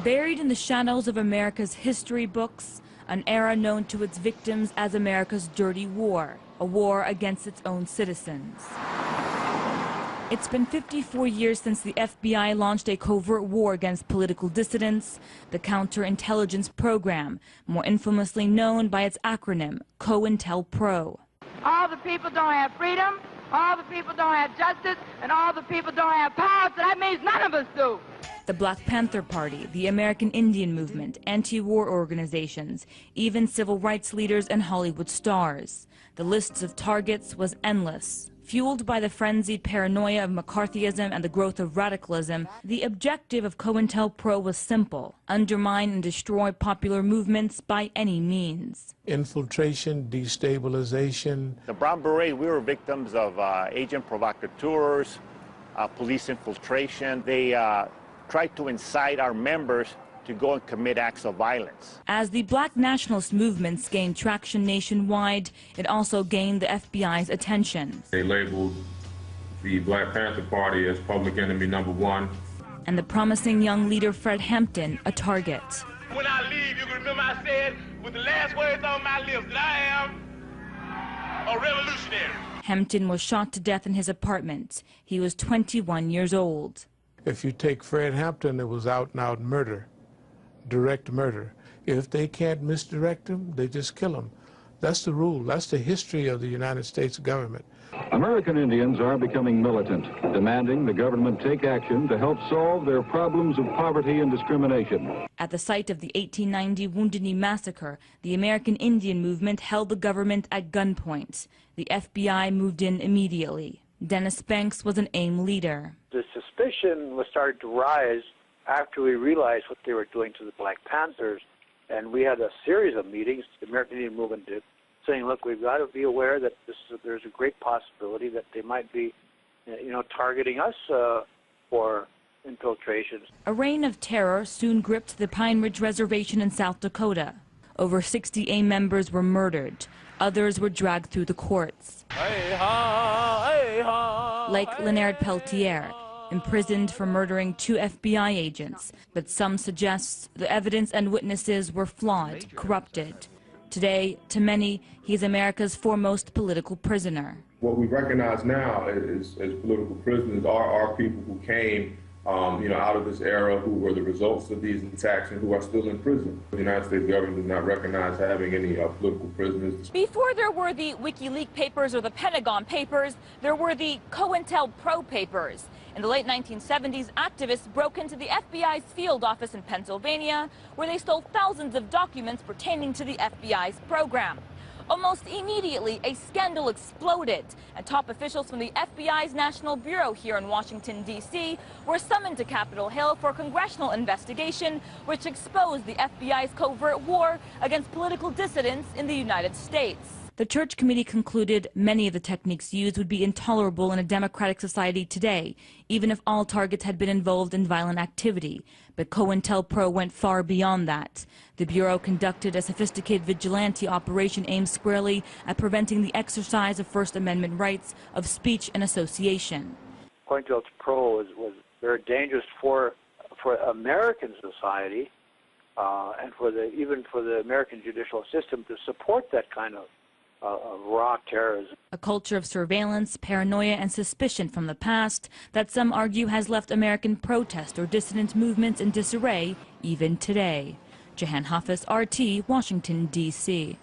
Buried in the shadows of America's history books, an era known to its victims as America's dirty war, a war against its own citizens. It's been 54 years since the FBI launched a covert war against political dissidents, the counterintelligence program, more infamously known by its acronym, Cointelpro. All the people don't have freedom, all the people don't have justice, and all the people don't have power, so that means none of us do. The Black Panther Party, the American Indian Movement, anti-war organizations, even civil rights leaders and Hollywood stars. The list of targets was endless. Fueled by the frenzied paranoia of McCarthyism and the growth of radicalism, the objective of Cointelpro was simple: undermine and destroy popular movements by any means. Infiltration, destabilization. The Brown Beret, we were victims of agent provocateurs, police infiltration. They tried to incite our members to go and commit acts of violence. As the black nationalist movements gained traction nationwide, it also gained the FBI's attention. They labeled the Black Panther Party as public enemy #1. And the promising young leader Fred Hampton a target. When I leave, you can remember I said with the last words on my lips that I am a revolutionary. Hampton was shot to death in his apartment. He was 21 years old. If you take Fred Hampton, it was out-and-out murder. Direct murder. If they can't misdirect him, they just kill him. That's the rule. That's the history of the United States government. American Indians are becoming militant, demanding the government take action to help solve their problems of poverty and discrimination. At the site of the 1890 Wounded Knee Massacre, the American Indian Movement held the government at gunpoint. The FBI moved in immediately. Dennis Banks was an AIM leader. The suspicion was started to rise after we realized what they were doing to the Black Panthers, and we had a series of meetings, the American Indian Movement did, saying, look, we've got to be aware that there's a great possibility that they might be, targeting us for infiltrations. A reign of terror soon gripped the Pine Ridge Reservation in South Dakota. Over 60 AIM members were murdered. Others were dragged through the courts. Like Leonard Peltier, imprisoned for murdering 2 FBI agents, but some suggest the evidence and witnesses were flawed, corrupted. Today, to many, he's America's foremost political prisoner. What we recognize now as political prisoners are people who came out of this era, who were the results of these attacks and who are still in prison. The United States government does not recognize having any political prisoners. Before there were the WikiLeaks papers or the Pentagon papers, there were the Cointelpro papers. In the late 1970s, activists broke into the FBI's field office in Pennsylvania, where they stole thousands of documents pertaining to the FBI's program. Almost immediately, a scandal exploded, and top officials from the FBI's National Bureau here in Washington, D.C. were summoned to Capitol Hill for a congressional investigation which exposed the FBI's covert war against political dissidents in the United States. The Church Committee concluded many of the techniques used would be intolerable in a democratic society today, even if all targets had been involved in violent activity. But Cointelpro went far beyond that. The Bureau conducted a sophisticated vigilante operation aimed squarely at preventing the exercise of First Amendment rights of speech and association. Cointelpro was very dangerous for American society and even for the American judicial system to support that kind of raw terrorism. A culture of surveillance, paranoia, and suspicion from the past that some argue has left American protest or dissident movements in disarray even today. Jahan Hafiz, RT, Washington, D.C.